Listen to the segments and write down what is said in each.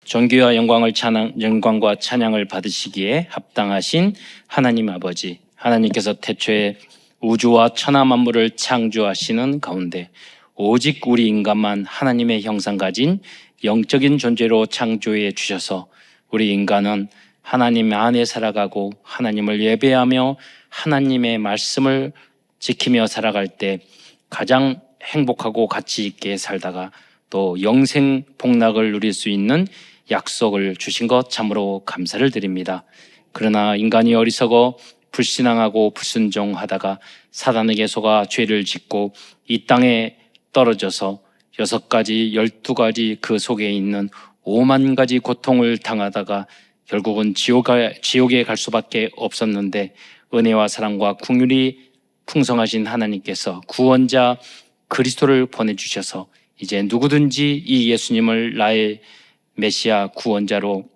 존귀와 영광과 찬양을 받으시기에 합당하신 하나님 아버지, 하나님께서 태초에 우주와 천하 만물을 창조하시는 가운데 오직 우리 인간만 하나님의 형상 가진 영적인 존재로 창조해 주셔서 우리 인간은 하나님 안에 살아가고 하나님을 예배하며 하나님의 말씀을 지키며 살아갈 때 가장 행복하고 가치 있게 살다가 또 영생 복락을 누릴 수 있는 약속을 주신 것 참으로 감사를 드립니다. 그러나 인간이 어리석어 불신앙하고 불순종하다가 사단에게 속아 죄를 짓고 이 땅에 떨어져서 6가지, 12가지 그 속에 있는 5만 가지 고통을 당하다가 결국은 지옥에 갈 수밖에 없었는데 은혜와 사랑과 긍휼이 풍성하신 하나님께서 구원자 그리스도를 보내주셔서 이제 누구든지 이 예수님을 나의 메시아 구원자로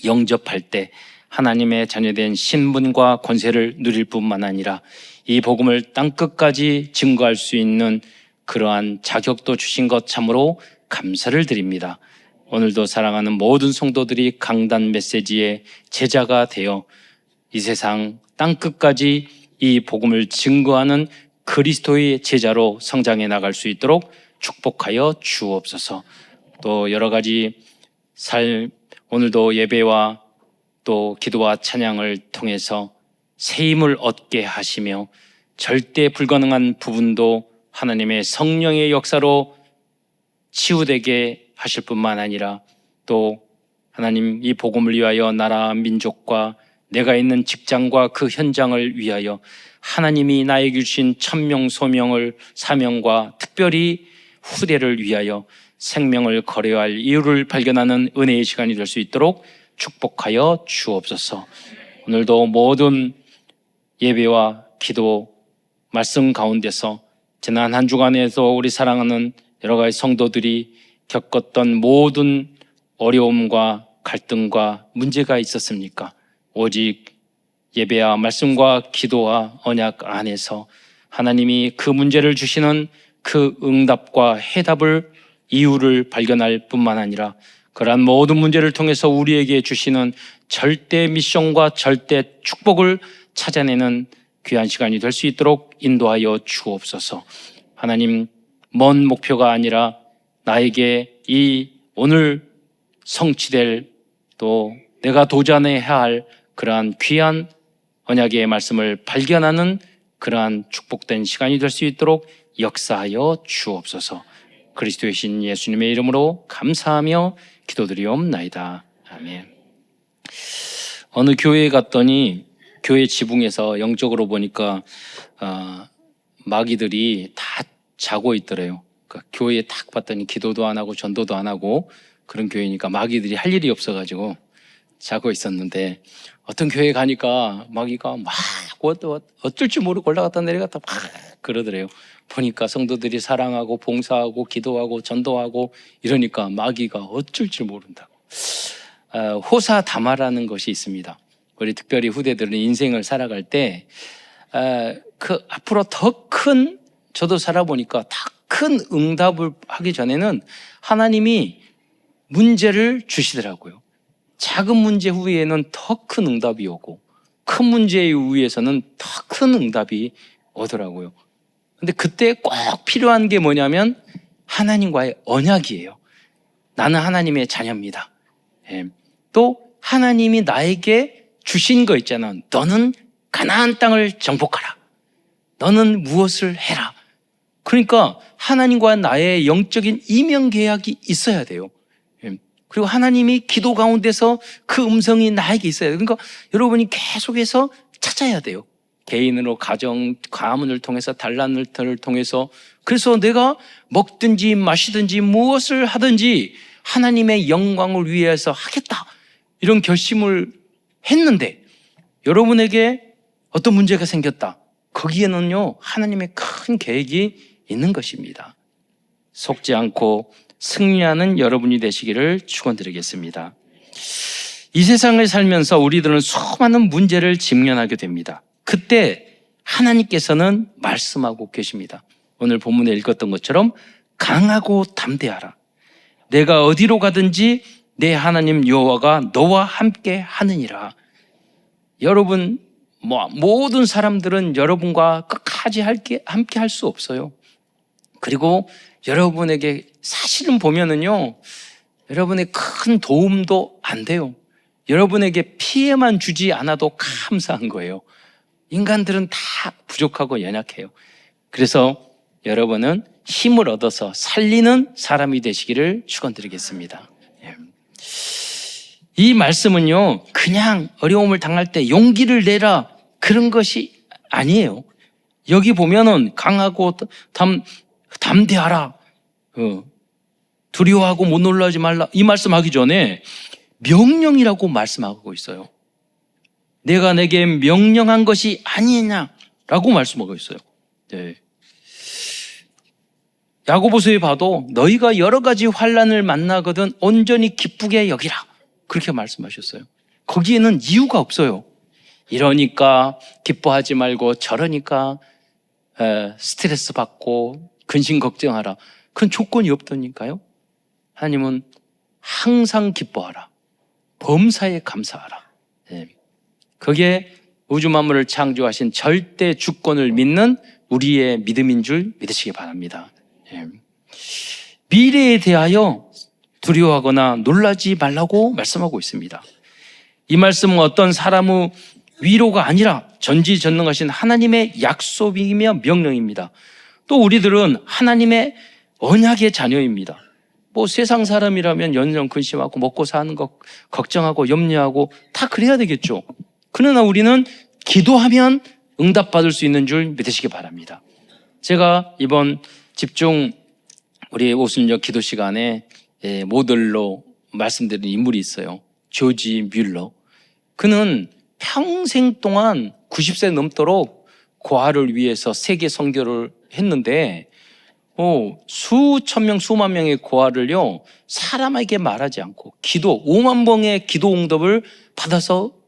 영접할 때 하나님의 자녀된 신분과 권세를 누릴 뿐만 아니라 이 복음을 땅끝까지 증거할 수 있는 그러한 자격도 주신 것 참으로 감사를 드립니다. 오늘도 사랑하는 모든 성도들이 강단 메시지의 제자가 되어 이 세상 땅끝까지 이 복음을 증거하는 그리스도의 제자로 성장해 나갈 수 있도록 축복하여 주옵소서. 또 여러 가지 오늘도 예배와 또 기도와 찬양을 통해서 새 힘을 얻게 하시며 절대 불가능한 부분도 하나님의 성령의 역사로 치유되게 하실 뿐만 아니라 또 하나님 이 복음을 위하여 나라 민족과 내가 있는 직장과 그 현장을 위하여 하나님이 나에게 주신 천명 소명을 사명과 특별히 후대를 위하여 생명을 거래할 이유를 발견하는 은혜의 시간이 될 수 있도록 축복하여 주옵소서. 오늘도 모든 예배와 기도 말씀 가운데서 지난 한 주간에서 우리 사랑하는 여러 가지 성도들이 겪었던 모든 어려움과 갈등과 문제가 있었습니까? 오직 예배와 말씀과 기도와 언약 안에서 하나님이 그 문제를 주시는 그 응답과 해답을 이유를 발견할 뿐만 아니라 그러한 모든 문제를 통해서 우리에게 주시는 절대 미션과 절대 축복을 찾아내는 귀한 시간이 될 수 있도록 인도하여 주옵소서. 하나님, 먼 목표가 아니라 나에게 이 오늘 성취될 또 내가 도전해야 할 그러한 귀한 언약의 말씀을 발견하는 그러한 축복된 시간이 될 수 있도록 역사하여 주옵소서. 그리스도의 신 예수님의 이름으로 감사하며 기도드리옵나이다. 아멘. 어느 교회에 갔더니 교회 지붕에서 영적으로 보니까 마귀들이 다 자고 있더래요. 그러니까 교회에 딱 봤더니 기도도 안 하고 전도도 안 하고 그런 교회니까 마귀들이 할 일이 없어가지고 자고 있었는데 어떤 교회에 가니까 마귀가 막 어쩔 줄 모르고 올라갔다 내려갔다 막 그러더래요. 보니까 성도들이 사랑하고 봉사하고 기도하고 전도하고 이러니까 마귀가 어쩔 줄 모른다고. 호사다마라는 것이 있습니다. 우리 특별히 후대들은 인생을 살아갈 때 앞으로 더 큰, 저도 살아보니까 더 큰 응답을 하기 전에는 하나님이 문제를 주시더라고요. 작은 문제 후에는 더 큰 응답이 오고 큰 문제 위에서는 더 큰 응답이 오더라고요. 근데 그때 꼭 필요한 게 뭐냐면 하나님과의 언약이에요. 나는 하나님의 자녀입니다. 또 하나님이 나에게 주신 거 있잖아. 너는 가나안 땅을 정복하라. 너는 무엇을 해라. 그러니까 하나님과 나의 영적인 이면 계약이 있어야 돼요. 그리고 하나님이 기도 가운데서 그 음성이 나에게 있어야 돼요. 그러니까 여러분이 계속해서 찾아야 돼요. 개인으로 가정, 가문을 통해서 단란을 통해서 그래서 내가 먹든지 마시든지 무엇을 하든지 하나님의 영광을 위해서 하겠다. 이런 결심을 했는데 여러분에게 어떤 문제가 생겼다. 거기에는요 하나님의 큰 계획이 있는 것입니다. 속지 않고 승리하는 여러분이 되시기를 축원드리겠습니다. 이 세상을 살면서 우리들은 수많은 문제를 직면하게 됩니다. 그때 하나님께서는 말씀하고 계십니다. 오늘 본문에 읽었던 것처럼 강하고 담대하라. 내가 어디로 가든지 내 하나님 여호와가 너와 함께 하느니라. 여러분, 모든 사람들은 여러분과 끝까지 함께 할 수 없어요. 그리고 여러분에게 사실은 보면은요, 여러분의 큰 도움도 안 돼요. 여러분에게 피해만 주지 않아도 감사한 거예요. 인간들은 다 부족하고 연약해요. 그래서 여러분은 힘을 얻어서 살리는 사람이 되시기를 축원드리겠습니다. 이 말씀은요, 그냥 어려움을 당할 때 용기를 내라 그런 것이 아니에요. 여기 보면은 강하고 담대하라, 두려워하고 못 놀라지 말라, 이 말씀하기 전에 명령이라고 말씀하고 있어요. 내가 내게 명령한 것이 아니냐라고 말씀하고 있어요. 네. 야고보서에 봐도 너희가 여러 가지 환난을 만나거든 온전히 기쁘게 여기라, 그렇게 말씀하셨어요. 거기에는 이유가 없어요. 이러니까 기뻐하지 말고 저러니까 스트레스 받고 근심 걱정하라, 그런 조건이 없다니까요. 하나님은 항상 기뻐하라, 범사에 감사하라. 네. 그게 우주 만물을 창조하신 절대 주권을 믿는 우리의 믿음인 줄 믿으시기 바랍니다. 네. 미래에 대하여 두려워하거나 놀라지 말라고 말씀하고 있습니다. 이 말씀은 어떤 사람의 위로가 아니라 전지전능하신 하나님의 약속이며 명령입니다. 또 우리들은 하나님의 언약의 자녀입니다. 세상 사람이라면 연연 근심하고 먹고 사는 것 걱정하고 염려하고 다 그래야 되겠죠. 그러나 우리는 기도하면 응답받을 수 있는 줄 믿으시기 바랍니다. 제가 이번 집중 우리 오순절 기도 시간에 모델로 말씀드린 인물이 있어요. 조지 뮬러. 그는 평생 동안 90세 넘도록 고아를 위해서 세계 선교를 했는데 수천 명, 수만 명의 고아를요, 사람에게 말하지 않고 5만 번의 기도 응답을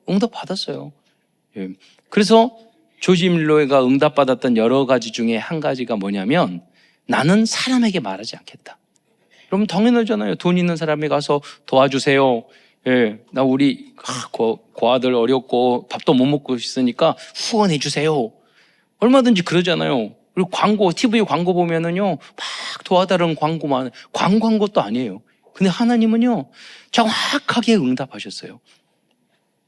응답받았어요. 그래서 조지 밀러가 응답받았던 여러 가지 중에 한 가지가 뭐냐면, 나는 사람에게 말하지 않겠다. 그럼 당연하잖아요. 돈 있는 사람에 가서 도와주세요. 나 우리 고아들 어렵고 밥도 못 먹고 있으니까 후원해 주세요. 얼마든지 그러잖아요. 그리고 TV 광고 보면은요, 막 도와달라는 광고만, 광고한 것도 아니에요. 근데 하나님은요, 정확하게 응답하셨어요.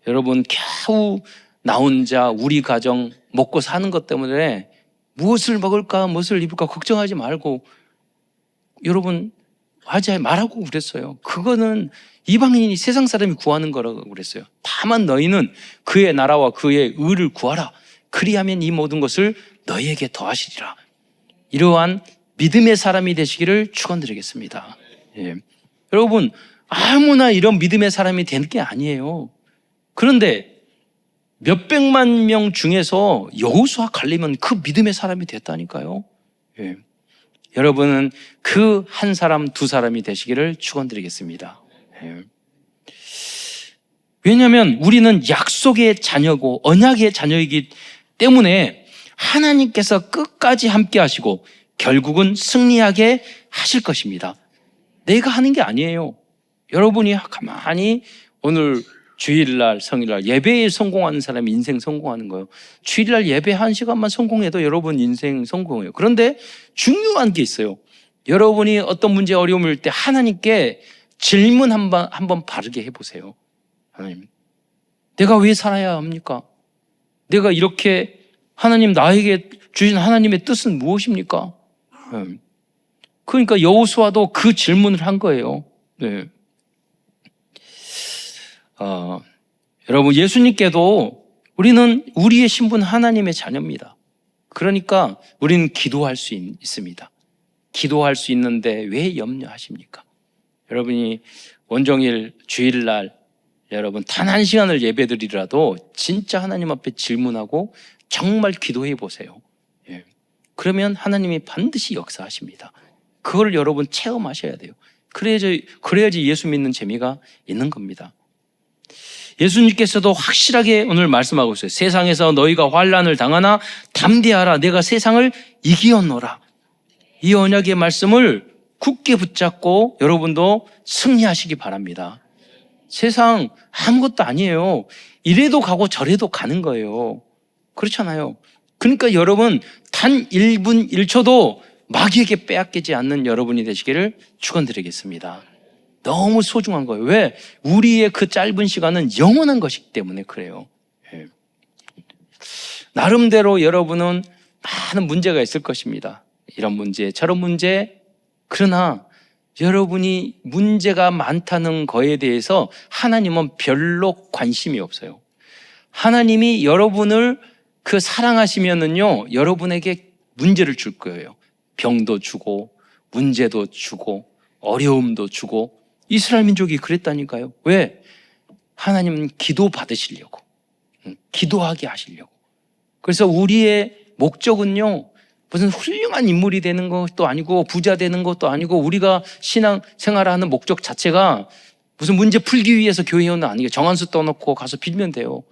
여러분, 겨우 나 혼자 우리 가정 먹고 사는 것 때문에 무엇을 먹을까, 무엇을 입을까 걱정하지 말고, 여러분, 하지 말라고 그랬어요. 그거는 이방인이 세상 사람이 구하는 거라고 그랬어요. 다만 너희는 그의 나라와 그의 의를 구하라. 그리하면 이 모든 것을 너희에게 더하시리라. 이러한 믿음의 사람이 되시기를 축원드리겠습니다. 여러분, 아무나 이런 믿음의 사람이 되는 게 아니에요. 그런데 몇백만 명 중에서 여호수아 갈렙은 그 믿음의 사람이 됐다니까요. 여러분은 그 한 사람, 두 사람이 되시기를 축원드리겠습니다. 왜냐하면 우리는 약속의 자녀고 언약의 자녀이기 때문에 하나님께서 끝까지 함께 하시고 결국은 승리하게 하실 것입니다. 내가 하는 게 아니에요. 여러분이 가만히 오늘 주일날, 성일날 예배에 성공하는 사람이 인생 성공하는 거예요. 주일날 예배 1시간만 성공해도 여러분 인생 성공해요. 그런데 중요한 게 있어요. 여러분이 어떤 문제 어려움일 때 하나님께 질문 한번 바르게 해보세요. 하나님, 내가 왜 살아야 합니까? 내가 이렇게 하나님 나에게 주신 하나님의 뜻은 무엇입니까? 그러니까 여호수아도 그 질문을 한 거예요. 네. 여러분, 예수님께도 우리는 우리의 신분 하나님의 자녀입니다. 그러니까 우리는 기도할 수 있습니다. 기도할 수 있는데 왜 염려하십니까? 여러분이 온종일 주일날 여러분 단 1시간을 예배드리라도 진짜 하나님 앞에 질문하고 정말 기도해 보세요. 그러면 하나님이 반드시 역사하십니다. 그걸 여러분 체험하셔야 돼요. 그래야지 예수 믿는 재미가 있는 겁니다. 예수님께서도 확실하게 오늘 말씀하고 있어요. 세상에서 너희가 환난을 당하나 담대하라. 내가 세상을 이기었노라. 이 언약의 말씀을 굳게 붙잡고 여러분도 승리하시기 바랍니다. 세상 아무것도 아니에요. 이래도 가고 저래도 가는 거예요. 그렇잖아요. 그러니까 여러분 단 1분 1초도 마귀에게 빼앗기지 않는 여러분이 되시기를 축원드리겠습니다. 너무 소중한 거예요. 왜? 우리의 그 짧은 시간은 영원한 것이기 때문에 그래요. 예. 나름대로 여러분은 많은 문제가 있을 것입니다. 이런 문제, 저런 문제. 그러나 여러분이 문제가 많다는 거에 대해서 하나님은 별로 관심이 없어요. 하나님이 여러분을 사랑하시면은요, 여러분에게 문제를 줄 거예요. 병도 주고, 문제도 주고, 어려움도 주고. 이스라엘 민족이 그랬다니까요. 왜? 하나님은 기도 받으시려고, 기도하게 하시려고. 그래서 우리의 목적은요, 무슨 훌륭한 인물이 되는 것도 아니고 부자 되는 것도 아니고 우리가 신앙 생활을 하는 목적 자체가 무슨 문제 풀기 위해서 교회에 오는 아니에요. 정한수 떠놓고 가서 빌면 돼요.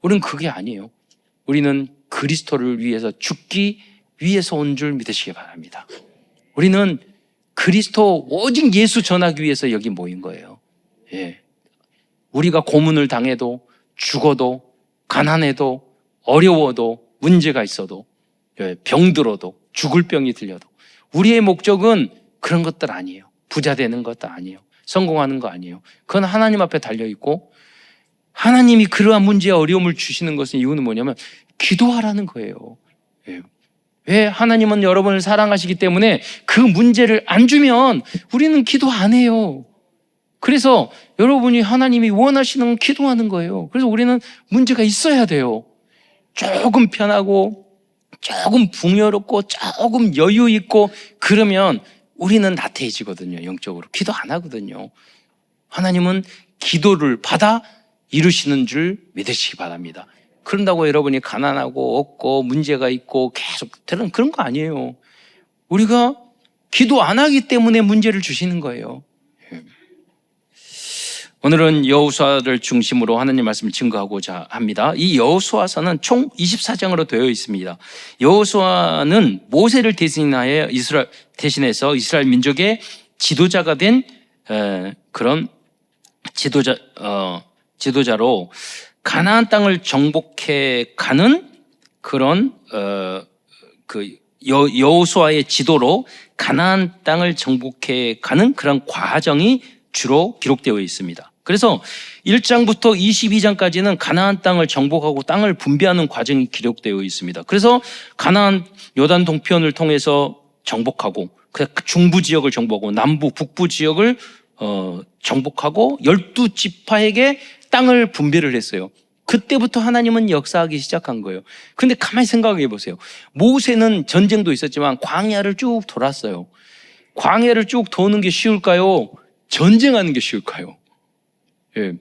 우리는 그게 아니에요. 우리는 그리스도를 위해서 죽기 위해서 온 줄 믿으시기 바랍니다. 우리는 그리스도 오직 예수 전하기 위해서 여기 모인 거예요. 예. 우리가 고문을 당해도 죽어도 가난해도 어려워도 문제가 있어도 병들어도 죽을 병이 들려도 우리의 목적은 그런 것들 아니에요. 부자 되는 것도 아니에요. 성공하는 거 아니에요. 그건 하나님 앞에 달려있고 하나님이 그러한 문제에 어려움을 주시는 것은 이유는 뭐냐면 기도하라는 거예요. 왜? 하나님은 여러분을 사랑하시기 때문에 그 문제를 안 주면 우리는 기도 안 해요. 그래서 여러분이 하나님이 원하시는 기도하는 거예요. 그래서 우리는 문제가 있어야 돼요. 조금 편하고 조금 풍요롭고 조금 여유 있고 그러면 우리는 나태해지거든요. 영적으로 기도 안 하거든요. 하나님은 기도를 받아 이루시는 줄 믿으시기 바랍니다. 그런다고 여러분이 가난하고 없고 문제가 있고 계속 그런 거 아니에요. 우리가 기도 안 하기 때문에 문제를 주시는 거예요. 오늘은 여호수아를 중심으로 하나님 말씀을 증거하고자 합니다. 이 여호수아서는 총 24장으로 되어 있습니다. 여호수아는 모세를 대신해서 이스라엘 민족의 지도자가 된 그런 지도자로 가나안 땅을 정복해 가는 그런 여호수아의 지도로 가나안 땅을 정복해 가는 그런 과정이 주로 기록되어 있습니다. 그래서 1장부터 22장까지는 가나안 땅을 정복하고 땅을 분배하는 과정이 기록되어 있습니다. 그래서 가나안 요단 동편을 통해서 정복하고 중부 지역을 정복하고 남부 북부 지역을 정복하고 12지파에게 땅을 분배를 했어요. 그때부터 하나님은 역사하기 시작한 거예요. 근데 가만히 생각해 보세요. 모세는 전쟁도 있었지만 광야를 쭉 돌았어요. 광야를 쭉 도는 게 쉬울까요? 전쟁하는 게 쉬울까요? 예.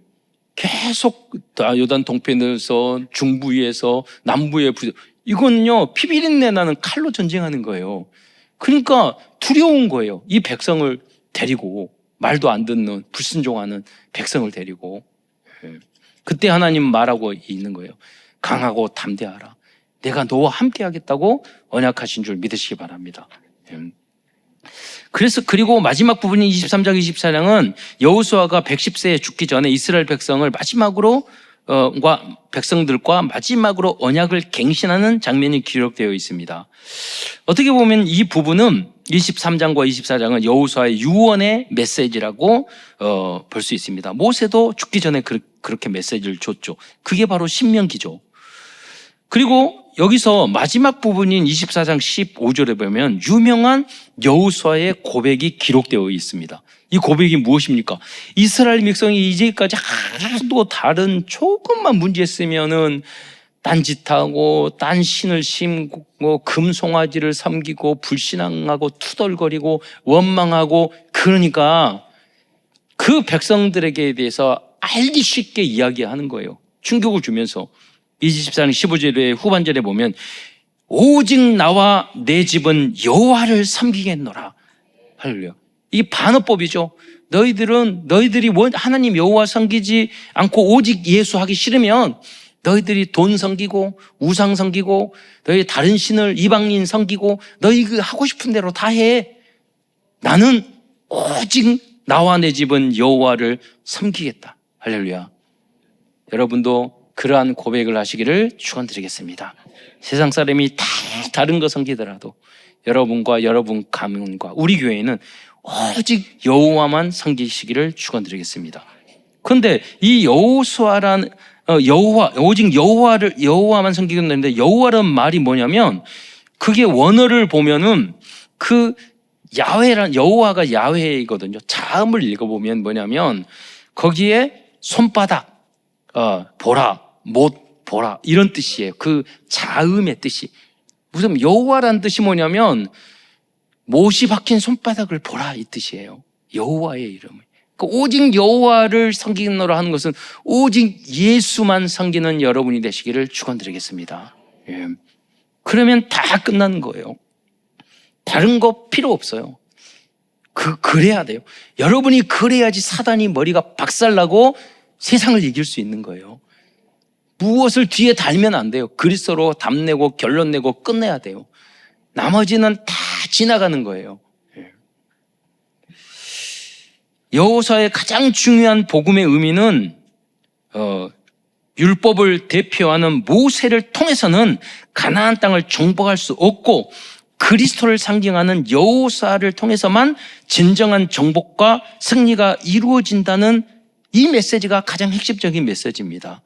계속 요단 동편에서 중부에서 남부에 이거는요 피비린내 나는 칼로 전쟁하는 거예요. 그러니까 두려운 거예요. 이 백성을 데리고 말도 안 듣는 불순종하는 백성을 데리고 그때 하나님 말하고 있는 거예요. 강하고 담대하라. 내가 너와 함께 하겠다고 언약하신 줄 믿으시기 바랍니다. 그리고 마지막 부분인 23장 24장은 여호수아가 110세에 죽기 전에 이스라엘 백성을 마지막으로 백성들과 마지막으로 언약을 갱신하는 장면이 기록되어 있습니다. 어떻게 보면 이 부분은 23장과 24장은 여호수아의 유언의 메시지라고 볼 수 있습니다. 모세도 죽기 전에 그렇게 메시지를 줬죠. 그게 바로 신명기죠. 그리고 여기서 마지막 부분인 24장 15절에 보면 유명한 여호수아의 고백이 기록되어 있습니다. 이 고백이 무엇입니까? 이스라엘 백성이 이제까지 하나도 다른 조금만 문제 있으면은 딴짓하고 딴 신을 심고 금송아지를 섬기고 불신앙하고 투덜거리고 원망하고 그러니까 그 백성들에게 대해서 알기 쉽게 이야기하는 거예요. 충격을 주면서 24장 15절의 후반절에 보면 오직 나와 내 집은 여호와를 섬기겠노라. 할렐루야. 이 반어법이죠. 너희들이 하나님 여호와 섬기지 않고 오직 예수 하기 싫으면 너희들이 돈 섬기고 우상 섬기고 너희 다른 신을 이방인 섬기고 너희 하고 싶은 대로 다 해. 나는 오직 나와 내 집은 여호와를 섬기겠다. 할렐루야. 여러분도 그러한 고백을 하시기를 축원드리겠습니다. 세상 사람이 다 다른 거 섬기더라도 여러분과 여러분 가문과 우리 교회는 오직 여호와만 섬기시기를 축원드리겠습니다. 그런데 이 여호수아란 오직 여호와만 섬기는 데인데, 여호와라는 말이 뭐냐면 그게 원어를 보면은 그 야훼란, 여호와가 야훼이거든요. 자음을 읽어보면 뭐냐면 거기에 손바닥, 보라, 못 보라 이런 뜻이에요. 그 자음의 뜻이. 무슨 여호와라는 뜻이 뭐냐면 못이 박힌 손바닥을 보라 이 뜻이에요. 여호와의 이름을. 오직 여호와를 섬기노라 하는 것은 오직 예수만 섬기는 여러분이 되시기를 축원드리겠습니다. 예. 그러면 다 끝나는 거예요. 다른 거 필요 없어요. 그래야 돼요. 여러분이 그래야지 사단이 머리가 박살나고 세상을 이길 수 있는 거예요. 무엇을 뒤에 달면 안 돼요. 그리스도로 답내고 결론 내고 끝내야 돼요. 나머지는 다 지나가는 거예요. 여호수아의 가장 중요한 복음의 의미는 율법을 대표하는 모세를 통해서는 가나안 땅을 정복할 수 없고 그리스도를 상징하는 여호수아를 통해서만 진정한 정복과 승리가 이루어진다는 이 메시지가 가장 핵심적인 메시지입니다.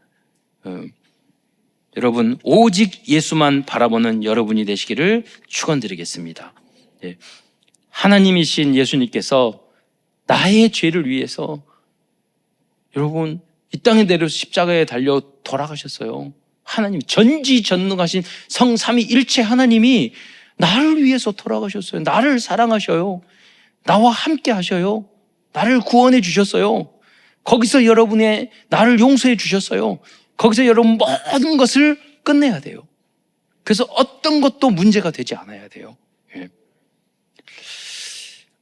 여러분, 오직 예수만 바라보는 여러분이 되시기를 축원드리겠습니다. 하나님이신 예수님께서 나의 죄를 위해서 여러분 이 땅에 내려서 십자가에 달려 돌아가셨어요. 하나님, 전지전능하신 성삼위일체 하나님이 나를 위해서 돌아가셨어요. 나를 사랑하셔요. 나와 함께 하셔요. 나를 구원해 주셨어요. 거기서 여러분의 나를 용서해 주셨어요. 거기서 여러분 모든 것을 끝내야 돼요. 그래서 어떤 것도 문제가 되지 않아야 돼요.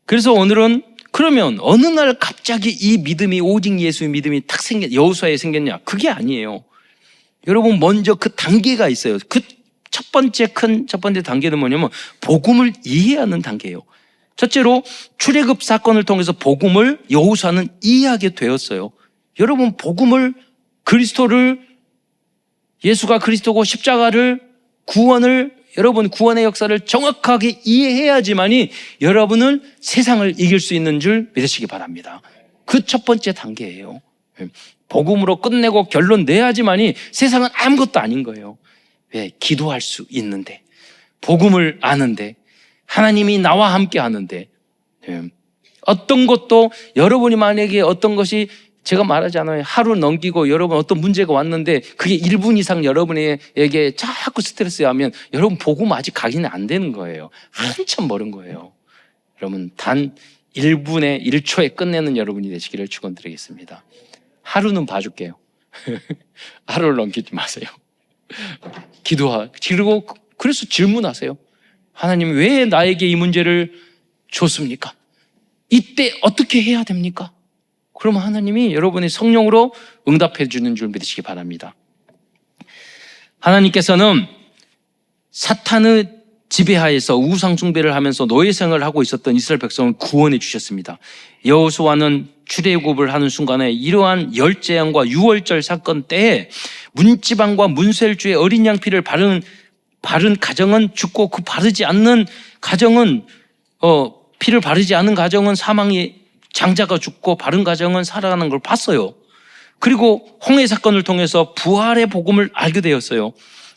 그래서 오늘은 그러면 어느 날 갑자기 이 믿음이, 오직 예수의 믿음이 탁 여호수아에 생겼냐? 그게 아니에요. 여러분, 먼저 그 단계가 있어요. 그 첫 번째 단계는 뭐냐면 복음을 이해하는 단계예요. 첫째로 출애굽 사건을 통해서 복음을 여호수아는 이해하게 되었어요. 여러분, 복음을, 그리스도를, 예수가 그리스도고 십자가를, 구원을, 여러분 구원의 역사를 정확하게 이해해야지만이 여러분은 세상을 이길 수 있는 줄 믿으시기 바랍니다. 그 첫 번째 단계예요. 복음으로 끝내고 결론 내야지만이 세상은 아무것도 아닌 거예요. 왜? 기도할 수 있는데, 복음을 아는데, 하나님이 나와 함께 하는데, 어떤 것도 여러분이 만약에 어떤 것이 제가 말하지 않아요. 하루 넘기고 여러분 어떤 문제가 왔는데 그게 1분 이상 여러분에게 자꾸 스트레스 하면 여러분 복음 아직 각인이 안 되는 거예요. 한참 멀은 거예요. 여러분 단 1분에 1초에 끝내는 여러분이 되시기를 축원드리겠습니다. 하루는 봐줄게요. 하루를 넘기지 마세요. 그리고 그래서 질문하세요. 하나님, 왜 나에게 이 문제를 줬습니까? 이때 어떻게 해야 됩니까? 그러면 하나님이 여러분의 성령으로 응답해 주는 줄 믿으시기 바랍니다. 하나님께서는 사탄의 지배하에서 우상 숭배를 하면서 노예 생활을 하고 있었던 이스라엘 백성을 구원해 주셨습니다. 여호수아는 출애굽을 하는 순간에 이러한 열재앙과 유월절 사건 때에 문지방과 문설주의 어린 양 피를 바른 가정은 죽고 그 바르지 않는 가정은 피를 바르지 않은 가정은 사망이, 장자가 죽고 바른 가정은 살아가는 걸 봤어요. 그리고 홍해 사건을 통해서 부활의 복음을 알게 되었어요.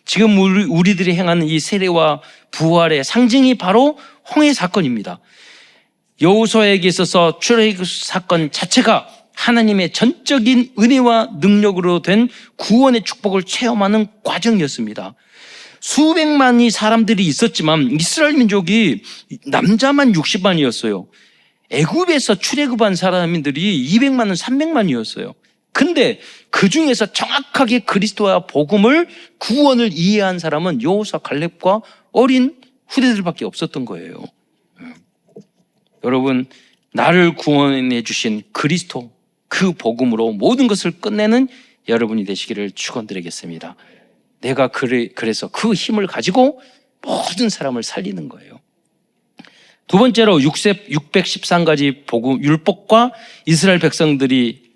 지금 우리들이 행하는 이 세례와 부활의 상징이 바로 홍해 사건입니다. 여호수아에게 있어서 출애굽 사건 자체가 하나님의 전적인 은혜와 능력으로 된 구원의 축복을 체험하는 과정이었습니다. 수백만이 사람들이 있었지만 이스라엘 민족이 남자만 60만이었어요. 애굽에서 출애굽한 사람들이 200만은 300만이었어요. 근데 그 중에서 정확하게 그리스도와 복음을, 구원을 이해한 사람은 여호수아, 갈렙과 어린 후대들밖에 없었던 거예요. 여러분, 나를 구원해 주신 그리스도, 그 복음으로 모든 것을 끝내는 여러분이 되시기를 축원드리겠습니다. 내가 그래서 그 힘을 가지고 모든 사람을 살리는 거예요. 두 번째로 613가지 복음, 율법과 이스라엘 백성들이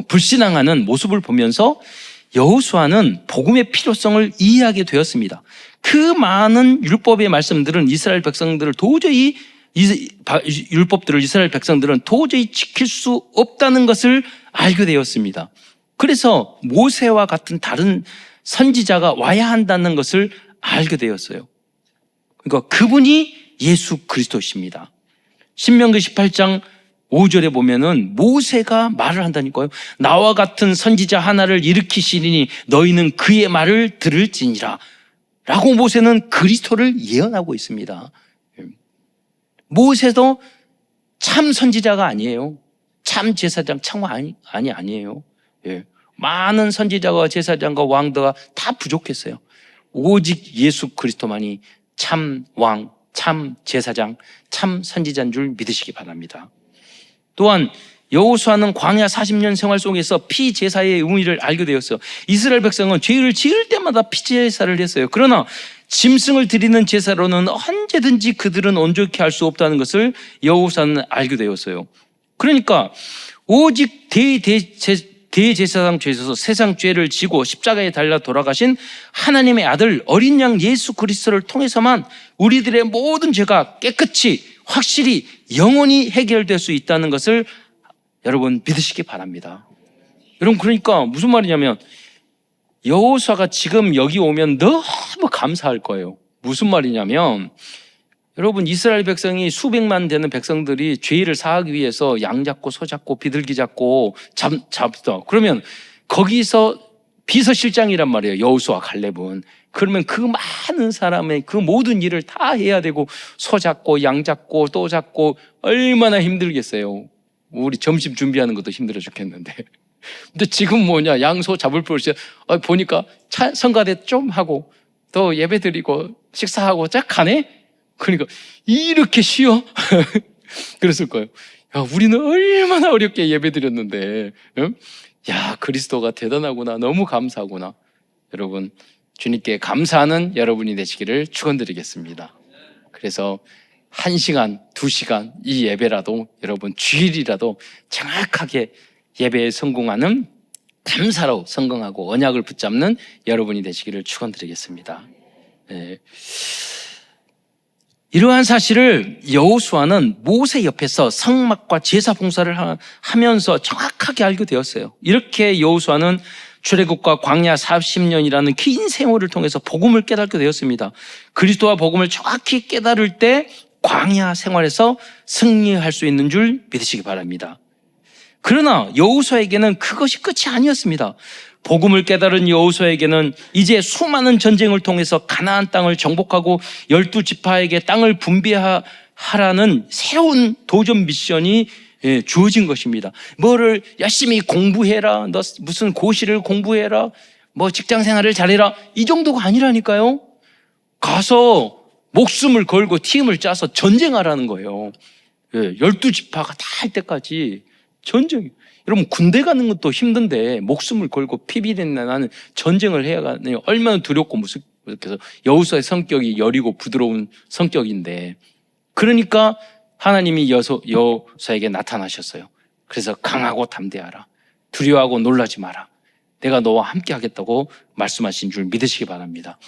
불신앙하는 모습을 보면서 여호수아는 복음의 필요성을 이해하게 되었습니다. 그 많은 율법의 말씀들은 이스라엘 백성들을 도저히 율법들을 이스라엘 백성들은 도저히 지킬 수 없다는 것을 알게 되었습니다. 그래서 모세와 같은 다른 선지자가 와야 한다는 것을 알게 되었어요. 그러니까 그분이 예수 그리스도십니다. 신명기 18장 5절에 보면은 모세가 말을 한다니까요. 나와 같은 선지자 하나를 일으키시리니 너희는 그의 말을 들을지니라 라고 모세는 그리스도를 예언하고 있습니다. 모세도 참 선지자가 아니에요. 참 제사장, 참 아니에요. 예. 많은 선지자와 제사장과 왕들가 다 부족했어요. 오직 예수 그리스도만이 참 왕, 참 제사장, 참 선지자인 줄 믿으시기 바랍니다. 또한 여호수아는 광야 40년 생활 속에서 피제사의 의미를 알게 되었어요. 이스라엘 백성은 죄를 지을 때마다 피제사를 했어요. 그러나 짐승을 드리는 제사로는 언제든지 그들은 온전케 할 수 없다는 것을 여호수아는 알게 되었어요. 그러니까 오직 대제사장 죄에서 세상 죄를 지고 십자가에 달려 돌아가신 하나님의 아들 어린 양 예수 그리스도를 통해서만 우리들의 모든 죄가 깨끗이 확실히 영원히 해결될 수 있다는 것을 여러분 믿으시기 바랍니다. 여러분 그러니까 무슨 말이냐면 여호수아가 지금 여기 오면 너무 감사할 거예요. 무슨 말이냐면 여러분 이스라엘 백성이 수백만 되는 백성들이 죄를 사하기 위해서 양 잡고 소 잡고 비둘기 잡고 잡다. 그러면 거기서 비서실장이란 말이에요. 여호수아 갈렙은. 그러면 그 많은 사람의 그 모든 일을 다 해야 되고 소 잡고 양 잡고 또 잡고 얼마나 힘들겠어요. 우리 점심 준비하는 것도 힘들어 죽겠는데. 근데 지금 뭐냐 양소 잡을 버릇이 보니까 성가대 좀 하고 또 예배 드리고 식사하고 쫙 가네. 그러니까 이렇게 쉬워? 그랬을 거예요. 야, 우리는 얼마나 어렵게 예배 드렸는데, 응? 야, 그리스도가 대단하구나. 너무 감사하구나. 여러분, 주님께 감사하는 여러분이 되시기를 축원드리겠습니다. 그래서 1시간, 2시간 이 예배라도 여러분 주일이라도 정확하게 예배에 성공하는 감사로 성공하고 언약을 붙잡는 여러분이 되시기를 축원드리겠습니다. 네. 이러한 사실을 여호수아는 모세 옆에서 성막과 제사 봉사를 하면서 정확하게 알게 되었어요. 이렇게 여호수아는 출애굽과 광야 40년이라는 긴 세월을 통해서 복음을 깨닫게 되었습니다. 그리스도와 복음을 정확히 깨달을 때 광야 생활에서 승리할 수 있는 줄 믿으시기 바랍니다. 그러나 여호수아에게는 그것이 끝이 아니었습니다. 복음을 깨달은 여호수아에게는 이제 수많은 전쟁을 통해서 가나안 땅을 정복하고 12지파에게 땅을 분배하라는 새로운 도전 미션이 주어진 것입니다. 뭐를 열심히 공부해라, 너 무슨 고시를 공부해라, 뭐 직장 생활을 잘해라, 이 정도가 아니라니까요. 가서 목숨을 걸고 팀을 짜서 전쟁하라는 거예요. 12지파가 다 할 때까지 전쟁. 여러분 군대 가는 것도 힘든데 목숨을 걸고 피비린내나는 전쟁을 해야 하니 얼마나 두렵고 무섭고. 그래서 여호수아의 성격이 여리고 부드러운 성격인데, 그러니까 하나님이 여호수아에게 나타나셨어요. 그래서 강하고 담대하라, 두려워하고 놀라지 마라, 내가 너와 함께 하겠다고 말씀하신 줄 믿으시기 바랍니다.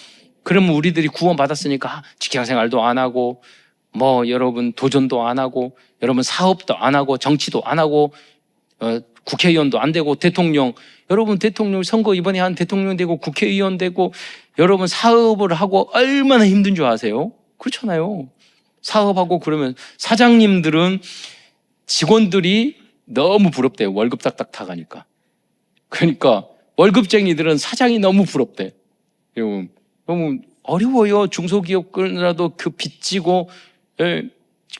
그러면 우리들이 구원받았으니까 직장생활도 안 하고 뭐 여러분 도전도 안 하고 여러분 사업도 안 하고 정치도 안 하고 국회의원도 안 되고 대통령, 여러분 대통령 선거 이번에 한 대통령 되고 국회의원 되고 여러분 사업을 하고 얼마나 힘든 줄 아세요? 그렇잖아요. 사업하고 그러면 사장님들은 직원들이 너무 부럽대요. 월급 딱딱 타가니까. 그러니까 월급쟁이들은 사장이 너무 부럽대. 여러분 너무 어려워요. 중소기업들라도 그 빚지고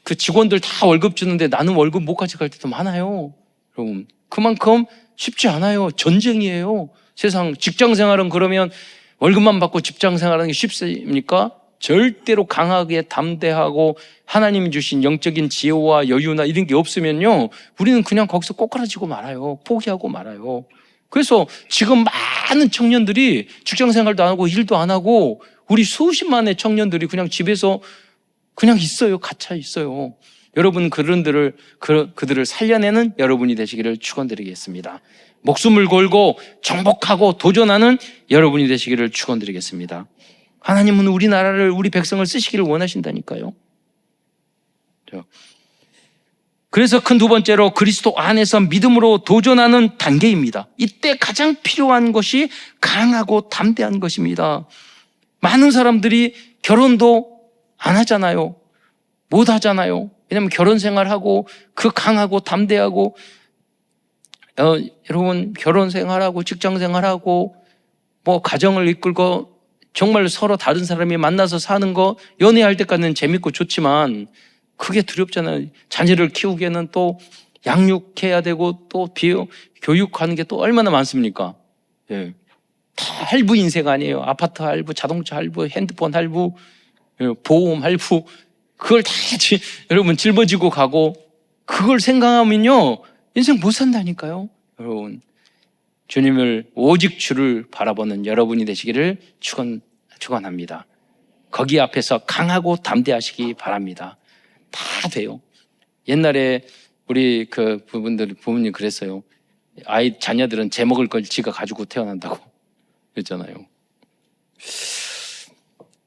그 직원들 다 월급 주는데 나는 월급 못 가져갈 때도 많아요. 여러분 그만큼 쉽지 않아요. 전쟁이에요. 세상 직장생활은 그러면 월급만 받고 직장생활하는 게 쉽습니까? 절대로 강하게 담대하고 하나님이 주신 영적인 지혜와 여유나 이런 게 없으면요, 우리는 그냥 거기서 꼬꾸라지고 말아요. 포기하고 말아요. 그래서 지금 많은 청년들이 직장생활도 안 하고 일도 안 하고 우리 수십만의 청년들이 그냥 집에서 그냥 있어요. 갇혀 있어요. 여러분 그들을 살려내는 여러분이 되시기를 축원드리겠습니다. 목숨을 걸고 정복하고 도전하는 여러분이 되시기를 축원드리겠습니다. 하나님은 우리나라를, 우리 백성을 쓰시기를 원하신다니까요. 그래서 큰 두 번째로 그리스도 안에서 믿음으로 도전하는 단계입니다. 이때 가장 필요한 것이 강하고 담대한 것입니다. 많은 사람들이 결혼도 안 하잖아요. 못 하잖아요. 왜냐하면 결혼 생활하고 그 강하고 담대하고 여러분 결혼 생활하고 직장 생활하고 뭐 가정을 이끌고 정말 서로 다른 사람이 만나서 사는 거 연애할 때까지는 재밌고 좋지만 그게 두렵잖아요. 자녀를 키우기에는 또 양육해야 되고 또 교육하는 게 또 얼마나 많습니까? 예. 다 할부 인생 아니에요. 아파트 할부, 자동차 할부, 핸드폰 할부, 보험 할부, 그걸 다 여러분 짊어지고 가고 그걸 생각하면요 인생 못 산다니까요. 여러분 주님을 오직 주를 바라보는 여러분이 되시기를 축원합니다. 거기 앞에서 강하고 담대하시기 바랍니다. 다 돼요. 옛날에 우리 그 부모님 그랬어요. 자녀들은 제 먹을 걸 지가 가지고 태어난다고 그랬잖아요.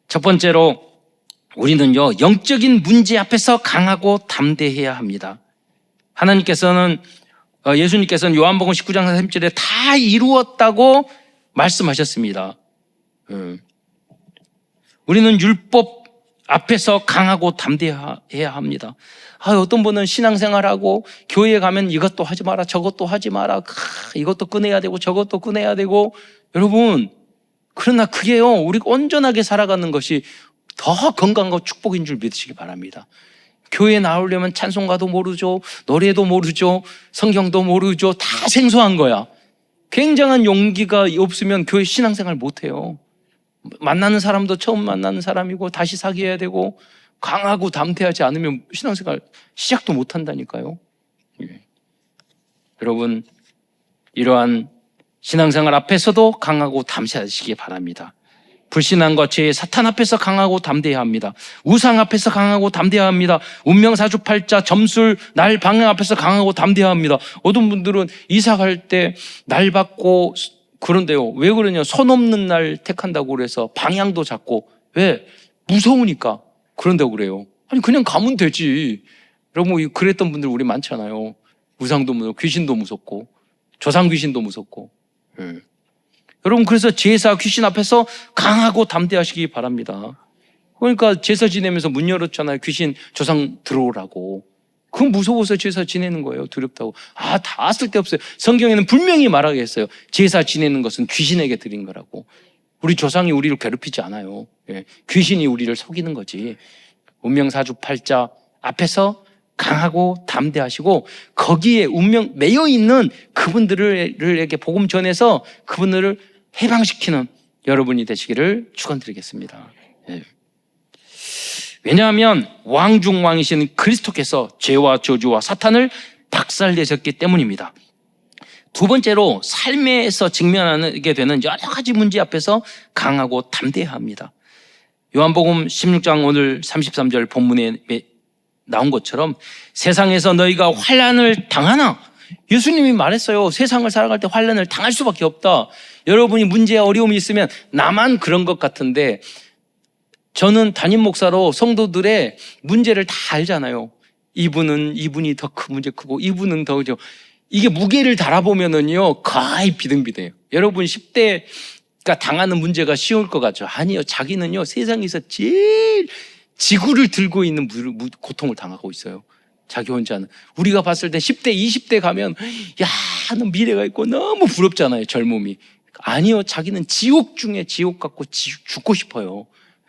첫 번째로 우리는요 영적인 문제 앞에서 강하고 담대해야 합니다. 예수님께서는 요한복음 19장 3절에 다 이루었다고 말씀하셨습니다. 우리는 율법 앞에서 강하고 담대해야 합니다. 어떤 분은 신앙생활하고 교회에 가면 이것도 하지 마라 저것도 하지 마라 이것도 꺼내야 되고 저것도 꺼내야 되고 여러분 그러나 그게요 우리가 온전하게 살아가는 것이 더 건강하고 축복인 줄 믿으시기 바랍니다. 교회에 나오려면 찬송가도 모르죠, 노래도 모르죠, 성경도 모르죠. 다 생소한 거야. 굉장한 용기가 없으면 교회 신앙생활 못해요. 만나는 사람도 처음 만나는 사람이고 다시 사귀어야 되고 강하고 담대하지 않으면 신앙생활 시작도 못한다니까요. 여러분 이러한 신앙생활 앞에서도 강하고 담대하시기 바랍니다. 불신앙과 죄, 사탄 앞에서 강하고 담대해야 합니다. 우상 앞에서 강하고 담대해야 합니다. 운명사주팔자, 점술, 날 방향 앞에서 강하고 담대해야 합니다. 어떤 분들은 이사 갈 때 날 받고 그런데요. 왜 그러냐? 손 없는 날 택한다고 그래서 방향도 잡고 왜? 무서우니까 그런다고 그래요. 아니 그냥 가면 되지. 여러분 그랬던 분들 우리 많잖아요. 우상도 무섭고 귀신도 무섭고 조상 귀신도 무섭고. 여러분 그래서 제사 귀신 앞에서 강하고 담대하시기 바랍니다. 그러니까 제사 지내면서 문 열었잖아요. 귀신 조상 들어오라고. 그건 무서워서 제사 지내는 거예요. 두렵다고. 다 쓸데없어요. 성경에는 분명히 말하게 했어요. 제사 지내는 것은 귀신에게 드린 거라고. 우리 조상이 우리를 괴롭히지 않아요. 귀신이 우리를 속이는 거지. 운명사주팔자 앞에서 강하고 담대하시고 거기에 운명 매여 있는 그분들에게 복음 전해서 그분들을 해방시키는 여러분이 되시기를 축원드리겠습니다. 왜냐하면 왕 중 왕이신 그리스도께서 죄와 저주와 사탄을 박살내셨기 때문입니다. 두 번째로 삶에서 직면하게 되는 여러 가지 문제 앞에서 강하고 담대해야 합니다. 요한복음 16장 오늘 33절 본문에 나온 것처럼 세상에서 너희가 환난을 당하나 예수님이 말했어요. 세상을 살아갈 때 환난을 당할 수밖에 없다. 여러분이 문제와 어려움이 있으면 나만 그런 것 같은데 저는 담임 목사로 성도들의 문제를 다 알잖아요. 이분이 더 큰 문제 크고 이분은 더 이게 무게를 달아보면은요 거의 비등비등해요. 여러분 10대가 당하는 문제가 쉬울 것 같죠? 아니요. 자기는요 세상에서 제일 지구를 들고 있는 고통을 당하고 있어요. 자기 혼자는. 우리가 봤을 때 10대, 20대 가면 너 미래가 있고 너무 부럽잖아요. 젊음이. 아니요. 자기는 지옥 중에 지옥 같고 죽고 싶어요.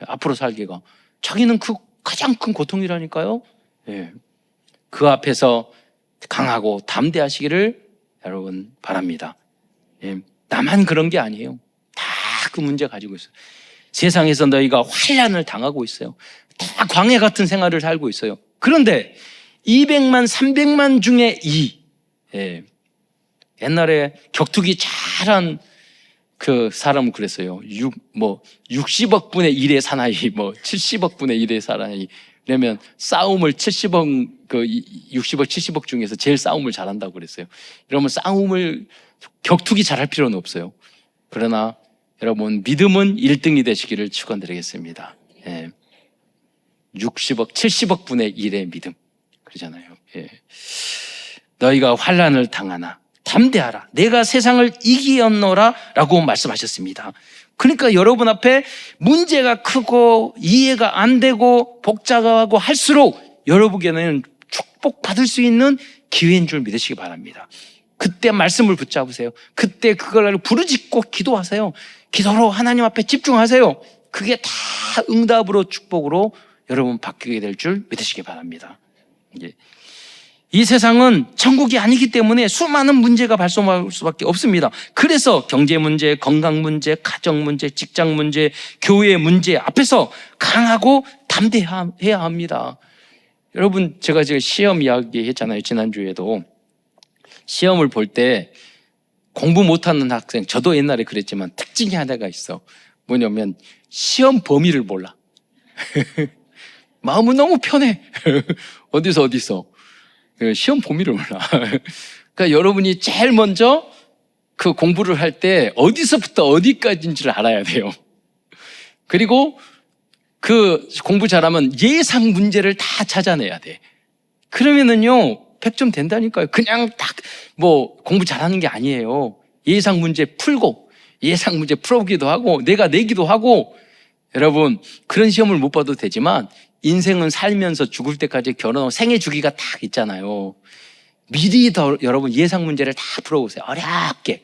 앞으로 살기가. 자기는 그 가장 큰 고통이라니까요. 그 앞에서 강하고 담대하시기를 여러분 바랍니다. 나만 그런 게 아니에요. 다 그 문제 가지고 있어요. 세상에서 너희가 환난을 당하고 있어요. 다 광해 같은 생활을 살고 있어요. 그런데 200만, 300만 중에 2. 옛날에 격투기 잘한 그 사람은 그랬어요. 60억 분의 1의 사나이, 70억 분의 1의 사나이. 왜냐면 싸움을 70억, 60억, 70억 중에서 제일 싸움을 잘한다고 그랬어요. 여러분, 싸움을 격투기 잘할 필요는 없어요. 그러나 여러분, 믿음은 1등이 되시기를 축원드리겠습니다. 예. 60억, 70억 분의 1의 믿음. 그러잖아요. 예. 너희가 환난을 당하나 담대하라. 내가 세상을 이기었노라 라고 말씀하셨습니다. 그러니까 여러분 앞에 문제가 크고 이해가 안 되고 복잡하고 할수록 여러분에게는 축복받을 수 있는 기회인 줄 믿으시기 바랍니다. 그때 말씀을 붙잡으세요. 그때 그걸 부르짖고 기도하세요. 기도로 하나님 앞에 집중하세요. 그게 다 응답으로 축복으로 여러분 바뀌게 될 줄 믿으시기 바랍니다. 이 세상은 천국이 아니기 때문에 수많은 문제가 발생할 수밖에 없습니다. 그래서 경제 문제, 건강 문제, 가정 문제, 직장 문제, 교회 문제 앞에서 강하고 담대해야 합니다. 여러분, 제가 지금 시험 이야기 했잖아요. 지난주에도. 시험을 볼 때 공부 못하는 학생, 저도 옛날에 그랬지만 특징이 하나가 있어. 뭐냐면 시험 범위를 몰라. 마음은 너무 편해. 어디서 시험 범위를 몰라. 그러니까 여러분이 제일 먼저 그 공부를 할 때 어디서부터 어디까지인지를 알아야 돼요. 그리고 그 공부 잘하면 예상 문제를 다 찾아내야 돼. 그러면은요 100점 된다니까요. 그냥 딱 뭐 공부 잘하는 게 아니에요. 예상 문제 풀고 예상 문제 풀어보기도 하고 내가 내기도 하고. 여러분, 그런 시험을 못 봐도 되지만 인생은 살면서 죽을 때까지 결혼하고 생애 주기가 딱 있잖아요. 미리 여러분 예상 문제를 다 풀어보세요. 어렵게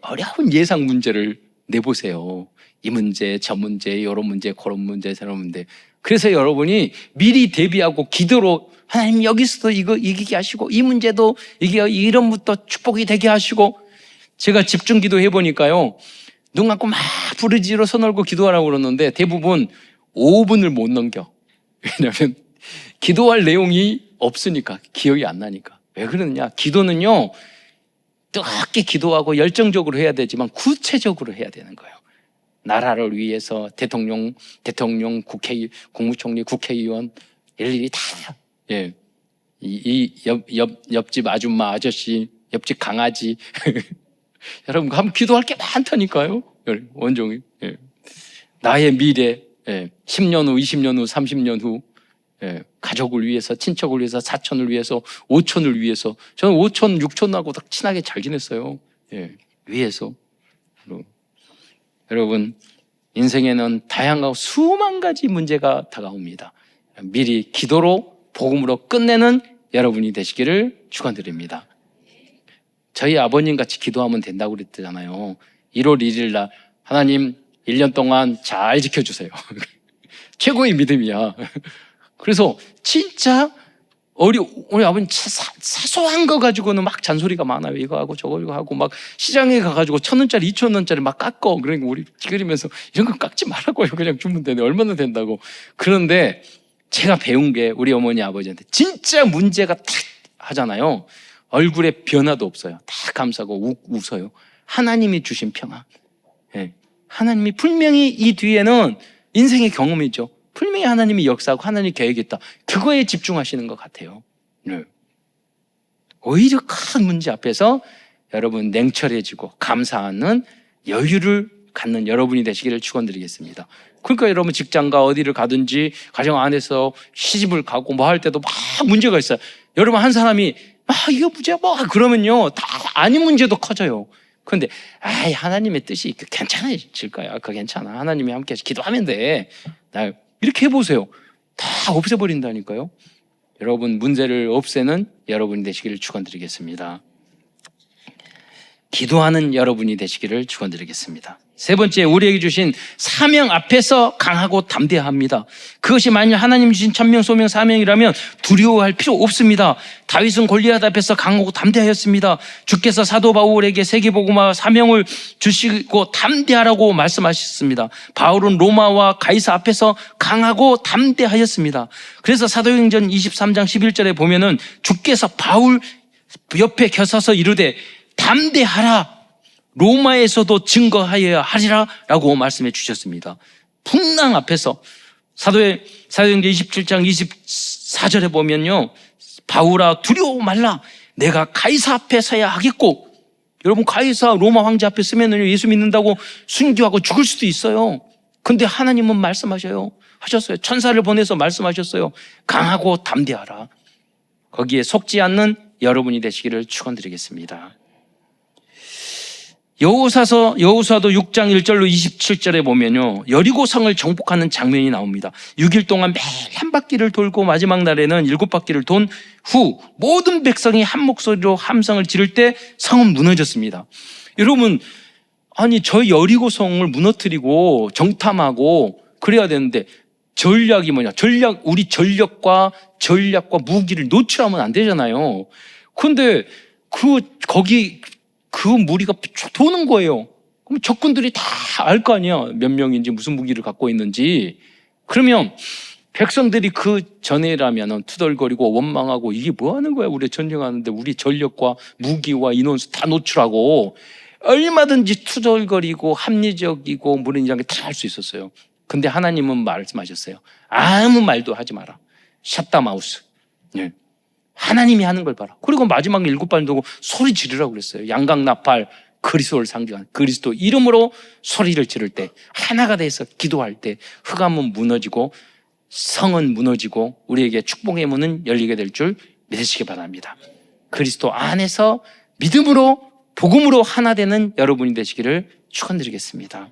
어려운 예상 문제를 내보세요. 이 문제, 저 문제, 이런 문제, 그런 문제, 저런 문제. 그래서 여러분이 미리 대비하고 기도로 하나님 여기서도 이거 이기게 하시고 이 문제도 이게 이런부터 축복이 되게 하시고. 제가 집중 기도 해보니까요, 눈 감고 막 부르짖어 손 얼고 기도하라고 그러는데 대부분 5분을 못 넘겨. 왜냐하면 기도할 내용이 없으니까, 기억이 안 나니까. 왜 그러느냐? 기도는요 뜨겁게 기도하고 열정적으로 해야 되지만 구체적으로 해야 되는 거예요. 나라를 위해서 대통령, 국무총리, 국회의원 일일이 다, 예, 옆집 아줌마, 아저씨, 옆집 강아지. 여러분, 한번 기도할 게 많다니까요. 원종이. 예. 나의 미래, 10년 후, 20년 후, 30년 후, 가족을 위해서, 친척을 위해서, 사촌을 위해서, 오촌을 위해서. 저는 오촌, 육촌하고 딱 친하게 잘 지냈어요. 위해서. 여러분, 인생에는 다양하고 수만 가지 문제가 다가옵니다. 미리 기도로, 복음으로 끝내는 여러분이 되시기를 축원드립니다. 저희 아버님 같이 기도하면 된다고 그랬잖아요. 1월 1일 날 하나님 1년 동안 잘 지켜주세요. 최고의 믿음이야. 그래서 진짜 우리 아버님 사소한 거 가지고는 막 잔소리가 많아요. 이거 하고 저거 하고 막 시장에 가가지고 1,000원짜리 2,000원짜리 막 깎어. 그러니까 우리 찌그리면서 이런 거 깎지 말라고요. 그냥 주면 되네. 얼마나 된다고. 그런데 제가 배운 게 우리 어머니 아버지한테 진짜 문제가 탁 하잖아요. 얼굴에 변화도 없어요. 다 감사하고 웃어요. 하나님이 주신 평안. 하나님이 분명히 이 뒤에는 인생의 경험이죠. 분명히 하나님이 역사하고 하나님이 계획이 있다. 그거에 집중하시는 것 같아요. 오히려 큰 문제 앞에서 여러분 냉철해지고 감사하는 여유를 갖는 여러분이 되시기를 축원드리겠습니다. 그러니까 여러분 직장가 어디를 가든지 가정 안에서 시집을 가고 뭐 할 때도 막 문제가 있어요. 여러분 한 사람이 이거 문제야 뭐 그러면요 다 아닌 문제도 커져요. 그런데 하나님의 뜻이 괜찮아질 거야. 그거 괜찮아. 하나님이 함께 기도하면 돼. 이렇게 해보세요. 다 없애버린다니까요. 여러분 문제를 없애는 여러분이 되시기를 축원드리겠습니다. 기도하는 여러분이 되시기를 축원드리겠습니다. 세 번째, 우리에게 주신 사명 앞에서 강하고 담대합니다. 그것이 만일 하나님 주신 천명, 소명, 사명이라면 두려워할 필요 없습니다. 다윗은 골리앗 앞에서 강하고 담대하였습니다. 주께서 사도 바울에게 세계복음화 사명을 주시고 담대하라고 말씀하셨습니다. 바울은 로마와 가이사 앞에서 강하고 담대하였습니다. 그래서 사도행전 23장 11절에 보면은 주께서 바울 옆에 켜서서 이르되 담대하라, 로마에서도 증거하여야 하리라 라고 말씀해 주셨습니다. 풍랑 앞에서 사도행전 27장 24절에 보면요, 바울아 두려워 말라, 내가 가이사 앞에 서야 하겠고. 여러분, 가이사 로마 황제 앞에 서면 예수 믿는다고 순교하고 죽을 수도 있어요. 근데 하나님은 말씀하셨어요. 천사를 보내서 말씀하셨어요. 강하고 담대하라. 거기에 속지 않는 여러분이 되시기를 축원드리겠습니다. 여호사도 6장 1절로 27절에 보면요, 여리고성을 정복하는 장면이 나옵니다. 6일 동안 매일 한 바퀴를 돌고 마지막 날에는 7바퀴를 돈 후 모든 백성이 한 목소리로 함성을 지를 때 성은 무너졌습니다. 여러분, 아니 저 여리고성을 무너뜨리고 정탐하고 그래야 되는데 전략이 뭐냐? 우리 전략과 무기를 노출하면 안 되잖아요. 그런데 거기 그 무리가 도는 거예요. 그럼 적군들이 다 알 거 아니야. 몇 명인지 무슨 무기를 갖고 있는지. 그러면 백성들이 그 전에라면 투덜거리고 원망하고 이게 뭐 하는 거야? 우리 전쟁하는데 우리 전력과 무기와 인원수 다 노출하고 얼마든지 투덜거리고 합리적이고 무리한 게 다 할 수 있었어요. 근데 하나님은 말씀하셨어요. 아무 말도 하지 마라. 샷다 마우스. 네. 하나님이 하는 걸 봐라. 그리고 마지막에 7발 두고 소리 지르라고 그랬어요. 양각나팔, 그리스도를 상징한 그리스도 이름으로 소리를 지를 때, 하나가 돼서 기도할 때 흑암은 무너지고 성은 무너지고 우리에게 축복의 문은 열리게 될 줄 믿으시기 바랍니다. 그리스도 안에서 믿음으로 복음으로 하나 되는 여러분이 되시기를 축원드리겠습니다.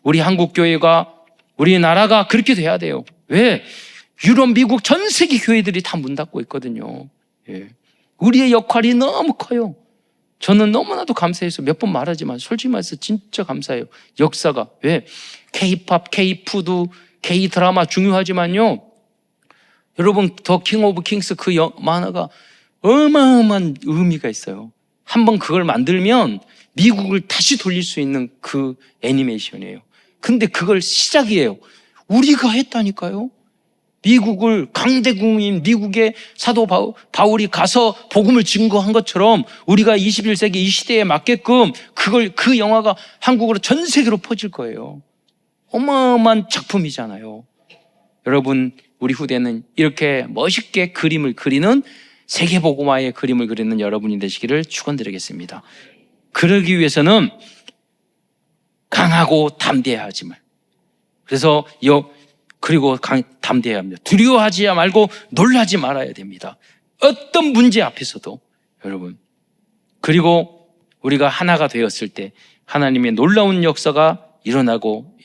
우리 한국교회가, 우리나라가 그렇게 돼야 돼요. 왜? 유럽, 미국 전 세계 교회들이 다 문 닫고 있거든요. 예. 우리의 역할이 너무 커요. 저는 너무나도 감사해서 몇 번 말하지만 솔직히 말해서 진짜 감사해요. 역사가. 왜? K-팝, K-푸드, K-드라마 중요하지만요, 여러분 더 킹 오브 킹스 그 만화가 어마어마한 의미가 있어요. 한번 그걸 만들면 미국을 다시 돌릴 수 있는 그 애니메이션이에요. 근데 그걸 시작이에요. 우리가 했다니까요. 미국을 강대국인 미국의 사도 바울이 가서 복음을 증거한 것처럼 우리가 21세기 이 시대에 맞게끔 그 영화가 한국으로 전 세계로 퍼질 거예요. 어마어마한 작품이잖아요. 여러분, 우리 후대는 이렇게 멋있게 그림을 그리는, 세계복음화의 그림을 그리는 여러분이 되시기를 축원드리겠습니다. 그러기 위해서는 강하고 담대하지 말. 그래서 그리고 담대해야 합니다. 두려워하지 말고 놀라지 말아야 됩니다. 어떤 문제 앞에서도 여러분. 그리고 우리가 하나가 되었을 때 하나님의 놀라운 역사가 일어나고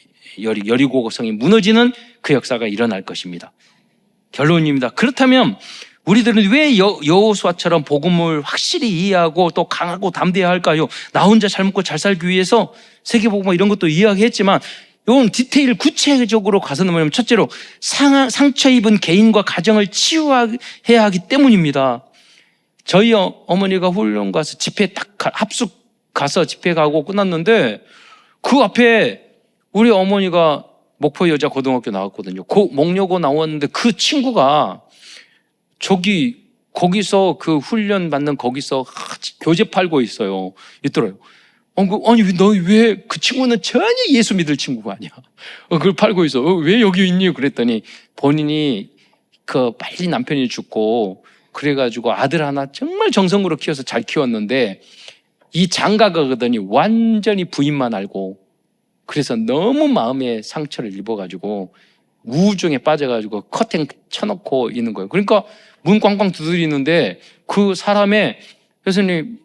여리고성이 무너지는 그 역사가 일어날 것입니다. 결론입니다. 그렇다면 우리들은 왜 여호수아처럼 복음을 확실히 이해하고 또 강하고 담대해야 할까요? 나 혼자 잘 먹고 잘 살기 위해서 세계복음화 이런 것도 이야기했지만 이건 디테일 구체적으로 가서는 뭐냐면, 첫째로 상처 입은 개인과 가정을 치유해야 하기 때문입니다. 저희 어머니가 훈련 가서 집회 딱 합숙 가서 집회 가고 끝났는데 그 앞에 우리 어머니가 목포 여자 고등학교 나왔거든요. 그 목려고 나왔는데 그 친구가 거기서 그 훈련 받는 거기서 교재 팔고 있더라고요. 아니, 너 왜, 그 친구는 전혀 예수 믿을 친구가 아니야. 그걸 팔고 있어. 왜 여기 있니? 그랬더니 본인이 빨리 남편이 죽고 그래가지고 아들 하나 정말 정성으로 키워서 잘 키웠는데 이 장가가거든요. 완전히 부인만 알고, 그래서 너무 마음에 상처를 입어가지고 우울증에 빠져가지고 커튼 쳐놓고 있는 거예요. 그러니까 문 꽝꽝 두드리는데 그 사람의 교수님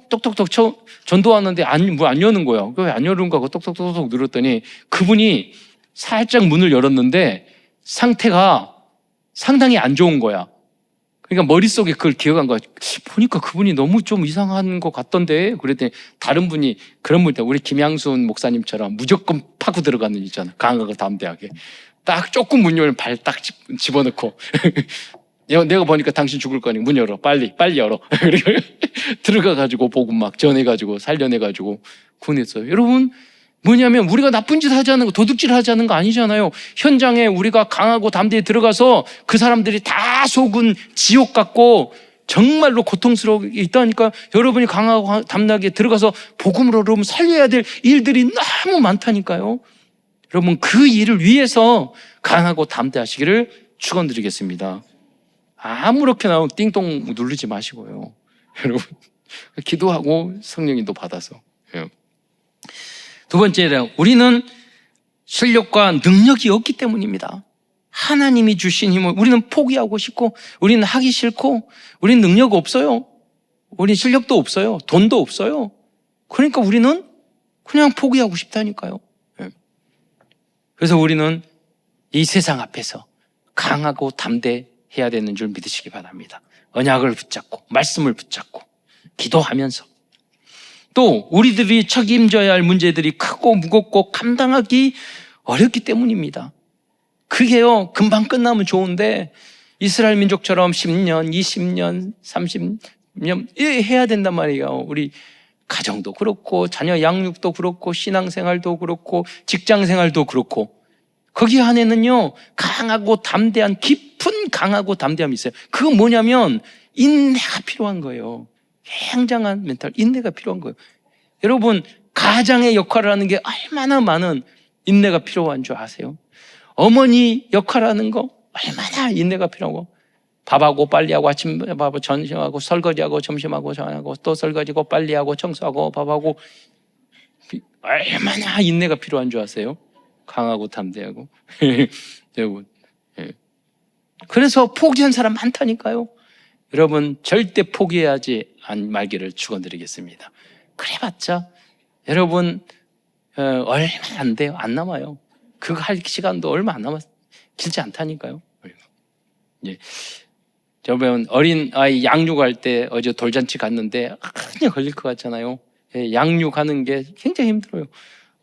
똑똑똑 전도하는데 문 안 여는 거예요. 왜 안 여는가 하고 똑똑똑 눌렀더니 그분이 살짝 문을 열었는데 상태가 상당히 안 좋은 거야. 그러니까 머릿속에 그걸 기억한 거야. 보니까 그분이 너무 좀 이상한 것 같던데. 그랬더니 다른 분이 그런 분이다. 우리 김양순 목사님처럼 무조건 파고 들어가는 있잖아. 강하고 담대하게. 딱 조금 문 열면 발 딱 집어넣고 내가 보니까 당신 죽을 거니 문 열어. 빨리 열어. 들어가가지고 복음 막 전해가지고 살려내가지고 구원했어요. 여러분, 뭐냐면 우리가 나쁜 짓 하지 않는 거, 도둑질 하지 않는 거 아니잖아요. 현장에 우리가 강하고 담대히 들어가서 그 사람들이 다 속은 지옥 같고 정말로 고통스러워 있다니까. 여러분이 강하고 담대하게 들어가서 복음으로 여러분 살려야 될 일들이 너무 많다니까요. 여러분 그 일을 위해서 강하고 담대하시기를 축원드리겠습니다. 아무렇게나 띵동 누르지 마시고요. 여러분 기도하고 성령님도 받아서. 두 번째는 우리는 실력과 능력이 없기 때문입니다. 하나님이 주신 힘을 우리는 포기하고 싶고, 우리는 하기 싫고, 우리는 능력 없어요. 우리는 실력도 없어요. 돈도 없어요. 그러니까 우리는 그냥 포기하고 싶다니까요. 그래서 우리는 이 세상 앞에서 강하고 담대해야 되는 줄 믿으시기 바랍니다. 언약을 붙잡고 말씀을 붙잡고 기도하면서, 또 우리들이 책임져야 할 문제들이 크고 무겁고 감당하기 어렵기 때문입니다. 그게요 금방 끝나면 좋은데 이스라엘 민족처럼 10년, 20년, 30년 해야 된단 말이에요. 우리 가정도 그렇고 자녀 양육도 그렇고 신앙생활도 그렇고 직장생활도 그렇고, 거기 안에는요 강하고 담대한 깊은 강하고 담대함이 있어요. 그건 뭐냐면 인내가 필요한 거예요. 굉장한 멘탈 인내가 필요한 거예요. 여러분 가장의 역할을 하는 게 얼마나 많은 인내가 필요한 줄 아세요? 어머니 역할하는 거 얼마나 인내가 필요하고, 밥하고 빨리하고 아침밥하고 점심하고 설거지하고 점심하고 저녁하고 또 설거지하고 빨리하고 청소하고 밥하고, 얼마나 인내가 필요한 줄 아세요? 강하고 담대하고. 여러분, 그래서 포기한 사람 많다니까요. 여러분 절대 포기하지 말기를 축원드리겠습니다. 그래봤자 여러분 얼마 안 돼요. 안 남아요. 그거 할 시간도 얼마 안 남았, 길지 않다니까요. 예. 저번 어린 아이 양육할 때 어제 돌잔치 갔는데 그냥 걸릴 것 같잖아요. 예, 양육하는 게 굉장히 힘들어요.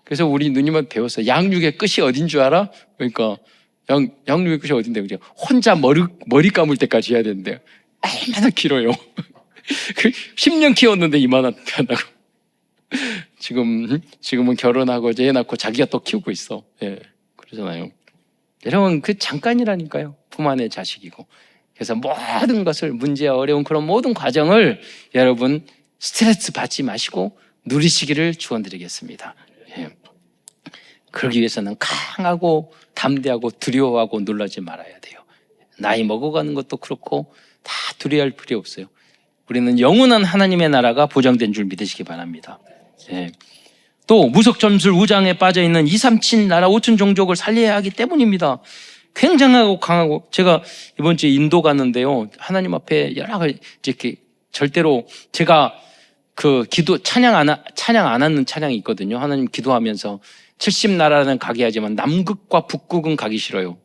그래서 우리 누님은 배웠어요. 양육의 끝이 어딘 줄 알아? 그러니까 양육의 끝이 어딘데, 그죠? 혼자 머리 감을 때까지 해야 되는데 얼마나 길어요. 10년 키웠는데 이만한 편하고. 지금은 결혼하고 애 낳고 자기가 또 키우고 있어. 예, 그러잖아요. 여러분 그 잠깐이라니까요. 품 안의 자식이고. 그래서 모든 것을, 문제와 어려운 그런 모든 과정을 여러분 스트레스 받지 마시고 누리시기를 축원드리겠습니다. 예. 그러기 위해서는 강하고 담대하고 두려워하고 놀라지 말아야 돼요. 나이 먹어가는 것도 그렇고 다 두려워할 필요 없어요. 우리는 영원한 하나님의 나라가 보장된 줄 믿으시기 바랍니다. 예. 또 무속점술 우장에 빠져있는 2, 3친 나라 5천 종족을 살려야 하기 때문입니다. 굉장하고 강하고, 제가 이번 주에 인도 갔는데요, 하나님 앞에 여러 가지 이렇게 절대로 제가 그 찬양 안 하는 찬양이 있거든요. 하나님 기도하면서 70나라는 가게 하지만 남극과 북극은 가기 싫어요.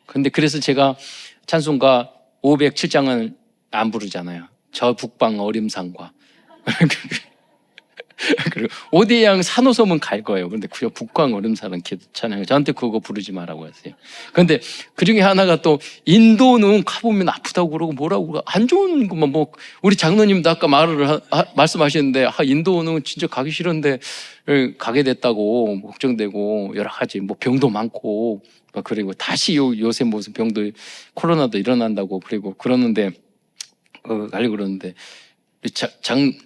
근데 그래서 제가 찬송가 507장은 안 부르잖아요. 저 북방 어림산과 그리고 오대양 산호섬은 갈 거예요. 그런데 그 북방 어림산은 찬양을 저한테 그거 부르지 말라고 했어요. 그런데 그 중에 하나가 또 인도는 가보면 아프다고 그러고 뭐라고 그러고 안 좋은 것만, 뭐 우리 장로님도 아까 말씀하시는데 인도는 진짜 가기 싫은데 가게 됐다고 걱정되고 여러 가지 뭐 병도 많고, 그리고 다시 요새 무슨 병도 코로나도 일어난다고 그리고 그러는데 가려고 그러는데,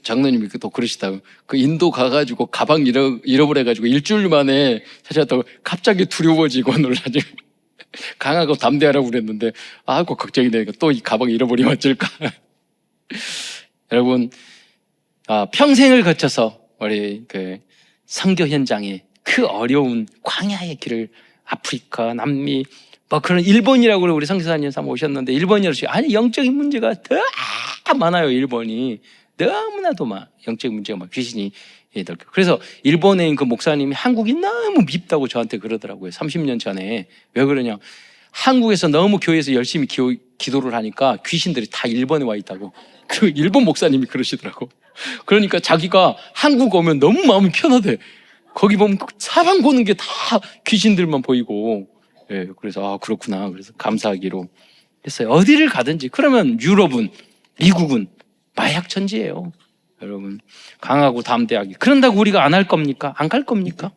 장로님이 또 그러시다고, 그 인도 가가지고 가방 잃어버려가지고 일주일 만에 찾았다고 갑자기 두려워지고 놀라지. 강하고 담대하라고 그랬는데 아이고 걱정이 되니까 또 이 가방 잃어버리면 어쩔까. 여러분 평생을 거쳐서 우리 그 선교 현장에 그 어려운 광야의 길을, 아프리카, 남미, 뭐 그런 일본이라고 우리 선교사님 삼아 오셨는데, 일본이라고 아니 영적인 문제가 더 많아요. 일본이 너무나도 영적인 문제가 막 귀신이. 그래서 일본에 있는 그 목사님이 한국이 너무 밉다고 저한테 그러더라고요. 30년 전에. 왜 그러냐, 한국에서 너무 교회에서 열심히 기도를 하니까 귀신들이 다 일본에 와 있다고. 그 일본 목사님이 그러시더라고. 그러니까 자기가 한국 오면 너무 마음이 편하대. 거기 보면 사방 보는 게 다 귀신들만 보이고. 예, 그래서 그렇구나. 그래서 감사하기로 했어요. 어디를 가든지. 그러면 유럽은, 미국은 마약 천지예요. 여러분 강하고 담대하게. 그런다고 우리가 안 할 겁니까? 안 갈 겁니까?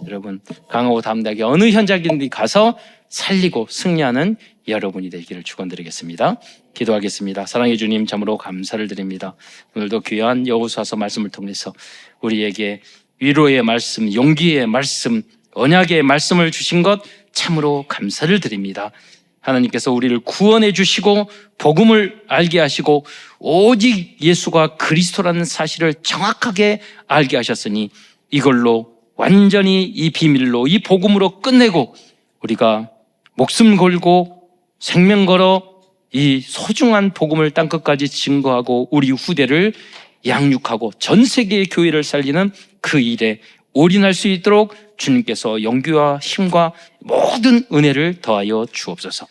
여러분 강하고 담대하게 어느 현장인지 가서 살리고 승리하는 여러분이 되기를 축원드리겠습니다. 기도하겠습니다. 사랑해 주님, 참으로 감사를 드립니다. 오늘도 귀한 여호수아서 말씀을 통해서 우리에게 위로의 말씀, 용기의 말씀, 언약의 말씀을 주신 것 참으로 감사를 드립니다. 하나님께서 우리를 구원해 주시고 복음을 알게 하시고 오직 예수가 그리스도라는 사실을 정확하게 알게 하셨으니 이걸로 완전히 이 비밀로 이 복음으로 끝내고 우리가 목숨 걸고 생명 걸어 이 소중한 복음을 땅끝까지 증거하고 우리 후대를 양육하고 전 세계의 교회를 살리는 그 일에 올인할 수 있도록 주님께서 용기와 힘과 모든 은혜를 더하여 주옵소서.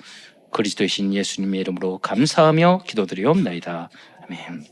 그리스도의 신 예수님의 이름으로 감사하며 기도드리옵나이다. 아멘.